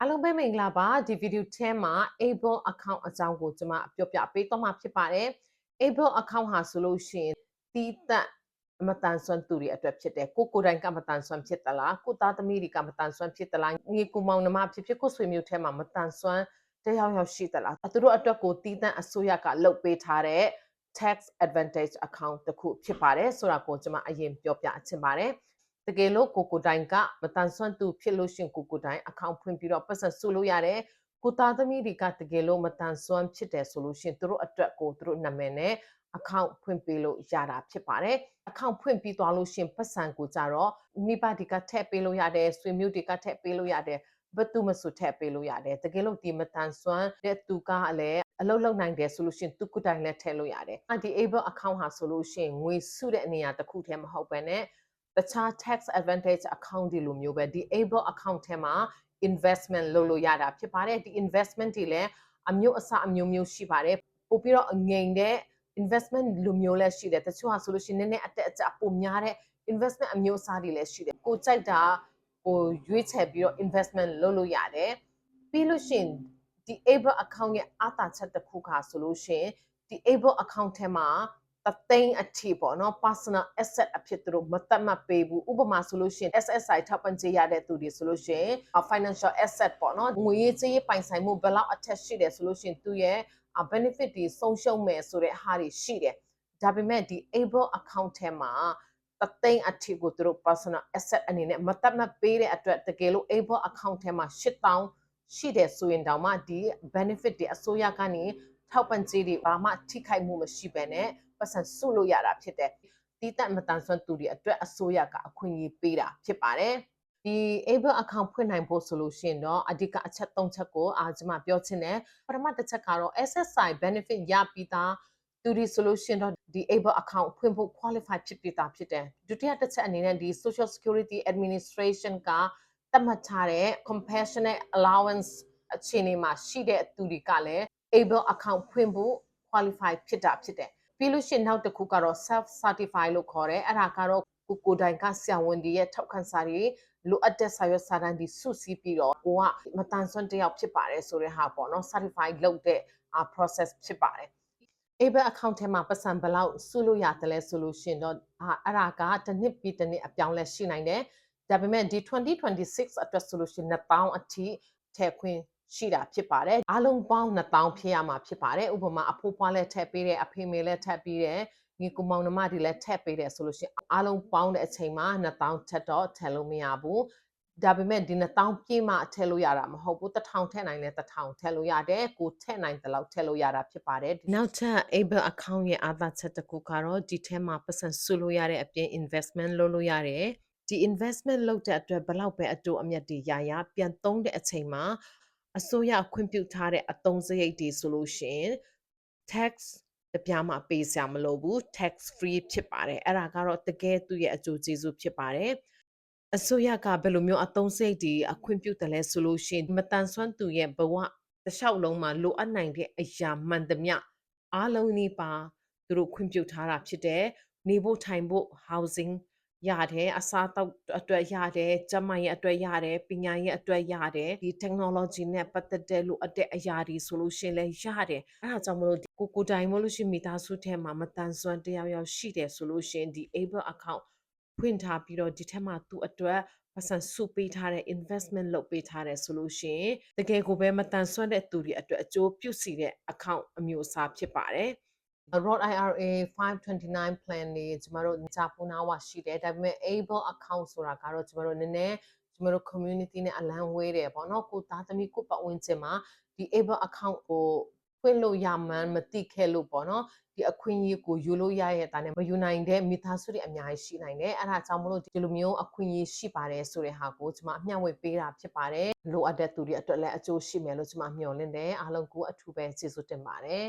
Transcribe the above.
အားလုံးပဲမင်္ဂလာပါဒီဗီဒီယိုထဲမှာ Able account အကြောင်းကိုကျွန်မပြောပြပေးသွားမှာဖြစ်ပါတယ် Able account ဟာဆိုလို့ရှိရင်တီးသက်မတန်ဆွမ်းသူတွေအတွက်ဖြစ်တယ်ကိုယ်တိုင်ကမတန်ဆွမ်းဖြစ်သလားကိုသားသမီးတွေကမတန်ဆွမ်းဖြစ်သလားညီကိုမောင်နှမဖြစ်ဖြစ်ကိုဆွေမျိုးထဲမှာမတန်ဆွမ်းတယောက်ယောက်ရှိသလားသူတို့အတွက်ကိုတီးသက်အစိုးရကလုပ်ပေးထားတဲ့ tax advantage account တစ်ခုဖြစ်ပါတယ်ဆိုတာကိုကျွန်မအရင်ပြောပြချင်ပါတယ်တကယ်လို့ကိုတိုင်ကမတန်ဆွမ်းသူဖြစ်လို့ရှင်ကိုတိုင်အကောင့်ဖွင့်ပြီးတော့ပတ်စံစုလို့ရတယ်ကိုသားသမီးတွေကတကယ်လို့မတန်ဆွမ်းဖြစ်တယ်ဆိုလို့ရှင်သူတို့အတွက်ကိုသူတို့နာမည်နဲ့အကောင့်ဖွင့်ပေးလို့ရတာဖြစ်ပါတယ်အကောင့်ဖွင့်ပြီးသွားလို့ရှင်ပတ်စံကိုကြတော့မိဘတွေကထည့်ပေးလို့ရတယ်ဆွေမျိုးတွေကထည့်ပေးလို့ရတယ်ဘသူမဆိုထည့်ပေးလို့ရတယ်တကယ်လို့ဒီမတန်ဆွမ်းတဲ့သူကလည်းအလုပ်လုပ်နိုင်တယ်ဆိုလို့ရှင်သူကိုတိုင်လည်းထည့်လို့ရတယ်ဒီ able account ဟာဆိုလို့ရှင်ငွေစုတဲ့နေရာတစ်ခုတည်းမဟုတ်ပဲနဲ့တခြား tax advantage account ဒီလိုမျိုးပဲဒီ able account ထဲမှာ investment လုပ်လို့ရတာဖြစ်ပါတယ်ဒီ investment တွေလည်းအမျိုးအစားအမျိုးမျိုးရှိပါတယ်ပို့ပြီးတော့အငိမ်တဲ့ investment လိုမျိုးလည်းရှိတယ်တချို့ဟာဆိုလို့ရှိရင်နည်းနည်းအတက်အကျပိုများတဲ့ investment အမျိုးအစားတွေလည်းရှိတယ်ကိုကြိုက်တာကိုရွေးချယ်ပြီးတော့ investment လုပ်လို့ရတယ်ပြီးလို့ရှိရင်ဒီ able account ရဲ့အသာချက်တစ်ခုကဆိုလို့ရှိရင်ဒီ able account ထဲမှာတသိန်းအထိပေါ့နော် personal asset အဖြစ်သူတို့မတတ်မှတ်ပေးဘူးဥပမာဆိုလို့ရှိရင် SSI ထောက်ပံ့ကြေးရတဲ့သူတွေဆိုလို့ရှိရင် financial asset ပေါ့နော်ငွေရေးကြေးရေးပိုင်ဆိုင်မှုဘယ်လောက်အထက်ရှိတယ်ဆိုလို့ရှိရင်သူရဲ့ benefit တွေဆုံးရှုံးမယ်ဆိုတဲ့ဟာတွေရှိတယ်ဒါပေမဲ့ဒီ able account ထဲမှာတသိန်းအထိကိုသူတို့ personal asset အနေနဲ့မတတ်မှတ်ပေးတဲ့အတွက်တကယ်လို့ able account ထဲမှာ8000ရှိတယ်ဆိုရင်တောင်မှဒီ benefit တွေအစိုးရကနေထောက်ပံ့ကြေးတွေဘာမှထိခိုက်မှုမရှိဘဲနဲ့ပတ်စံစုလို့ရတာဖြစ်တယ်တီးသက်မတန်ဆွမ်းသူတွေအတွက်အစိုးရကအခွင့်အရေးပေးတာဖြစ်ပါတယ်ဒီ able account ဖွင့်နိုင်ဖို့ဆိုလို့ရှိရင်တော့အဓိကအချက်၃ချက်ကိုကျွန်မပြောချင်တယ်ပထမတစ်ချက်ကတော့ SSI benefit ရပြီးသားသူတွေဆိုလို့ရှိရင်တော့ဒီ able account ဖွင့်ဖို့ qualify ဖြစ်ပြီးသားဖြစ်တယ်ဒုတိယတစ်ချက်အနေနဲ့ဒီ Social Security Administration ကသတ်မှတ်ထားတဲ့ compassionate allowance အခြေအနေမှာရှိတဲ့သူတွေကလည်း able account ဖွင့်ဖို့ qualify ဖြစ်တာဖြစ်တယ်ပြီးလို့ရှိရင်နောက်တစ်ခုကတော့ self certify လို့ခေါ်တယ်အဲ့ဒါကတော့ကိုတိုင်ကဆရာဝန်တွေရဲ့ထောက်ခံစာတွေလိုအပ်တဲ့စာရွက်စာတမ်းတွေစုစည်းပြီးတော့ကိုကမတန်ဆွမ်းတယောက်ဖြစ်ပါတယ်ဆိုတဲ့ဟာပေါ့နော် certify လုပ်တဲ့ process ဖြစ်ပါတယ် able account ထဲမှာပတ်စံဘယ်လောက်စုလို့ရတယ်လဲဆိုလို့ရှိရင်တော့အဲ့ဒါကတစ်နှစ်ပြီးတစ်နှစ်အပြောင်းလဲရှိနိုင်တယ်ဒါပေမဲ့ဒီ2026အတွက်ဆိုလို့ရှိရင်1000အထိထည့်ခွင့်ရှိတာဖြစ်ပါတယ်အားလုံးပေါင်း1000ဖြစ်ရမှာဖြစ်ပါတယ်ဥပမာအဖိုးဖွားလည်းထည့်ပေးတယ်အဖေမေလည်းထည့်ပေးတယ်ညီကိုမောင်နှမတွေလည်းထည့်ပေးတယ်ဆိုလို့ရှိရင်အားလုံးပေါင်းတဲ့အချိန်မှာ1000ထက်တော့ထည့်လို့မရဘူးဒါပေမဲ့ဒီ1000ပြည့်မှထည့်လို့ရတာမဟုတ်ဘူး1000ထည့်နိုင်လဲ1000ထည့်လို့ရတယ်ကိုထည့်နိုင်တဲ့လောက်ထည့်လို့ရတာဖြစ်ပါတယ်နောက်ထပ် able account ရဲ့အားသာချက်တစ်ခုကတော့ဒီထဲမှာပတ်စံစုလို့ရတဲ့အပြင် investment လုပ်လို့ရတယ်ဒီ investment လုပ်တဲ့အတွက်ဘလောက်ပဲအတူအမြတ်တွေရပြန်သုံးတဲ့အချိန်မှာအစိုးရခွင့်ပြုထားတဲ့အသုံးစရိတ်တွေဆိုလို့ရှိရင် tax တပြားမှပေးစရာမလိုဘူး tax free ဖြစ်ပါတယ်အဲ့ဒါကတော့တကယ်သူ့ရဲ့အကျိုးကျေးဇူးဖြစ်ပါတယ်အစိုးရကဘယ်လိုမျိုးအသုံးစရိတ်တွေအခွင့်ပြုတယ်လဲဆိုလို့ရှိရင်မတန်ဆွမ်းသူရဲ့ဘဝတစ်လျှောက်လုံးမှာလိုအပ်နိုင်တဲ့အရာမှန်သမျှအားလုံးနေပါသူတို့ခွင့်ပြုထားတာဖြစ်တယ်နေဖို့ထိုင်ဖို့ housing ရတယ်အစားအသောက်အတွက်ရတယ်ကျန်းမာရေးအတွက်ရတယ်ပညာရေးအတွက်ရတယ်ဒီ technology နဲ့ပတ်သက်တဲ့လိုအပ်တဲ့အရာတွေဆိုလို့ရှိရင်လည်းရတယ်အဲ့ဒါကြောင့်မလို့ကိုတိုင်မို့လို့ရှိရင်မိသားစုထဲမှာမတန်ဆွမ်းတယောက်ယောက်ရှိတယ်ဆိုလို့ရှိရင်ဒီ able account ဖွင့်ထားပြီးတော့ဒီထက်မှသူ့အတွက်ပတ်စံစုပေးထားတဲ့ investment လုပ်ပေးထားတယ်ဆိုလို့ရှိရင်တကယ်ကိုပဲမတန်ဆွမ်းတဲ့သူတွေအတွက်အကျိုးပြုစီတဲ့ account အမျိုးအစားဖြစ်ပါတယ် Roth IRA 529 plan တွေကျမတို့ဂျာပူနာဝရှိတယ်ဒါပေမဲ့ able account ဆိုတာကတော့ကျမတို့နည်းနည်းကျမတို့ community နဲ့အလံဝေးတယ်ပေါ့နော်ကိုသားသမီးကိုပတ်ဝန်းကျင်မှာဒီ able account ကိုဖွင့်လို့ရမှန်းမသိခဲ့လို့ပေါ့နော်ဒီအခွင့်အရေးကိုယူလို့ရရဲ့တာနဲ့မယူနိုင်တဲ့မိသားစုတွေအများကြီးရှိနိုင်တယ်အဲ့ဒါကြောင့်မလို့ဒီလိုမျိုးအခွင့်အရေးရှိပါတယ်ဆိုတဲ့ဟာကိုကျွန်မအမျှဝေပေးတာဖြစ်ပါတယ်လိုအပ်တဲ့သူတွေအတွက်လည်းအကျိုးရှိမယ်လို့ကျွန်မမျှော်လင့်တယ်အားလုံးကိုအထူးပဲကျေးဇူးတင်ပါတယ်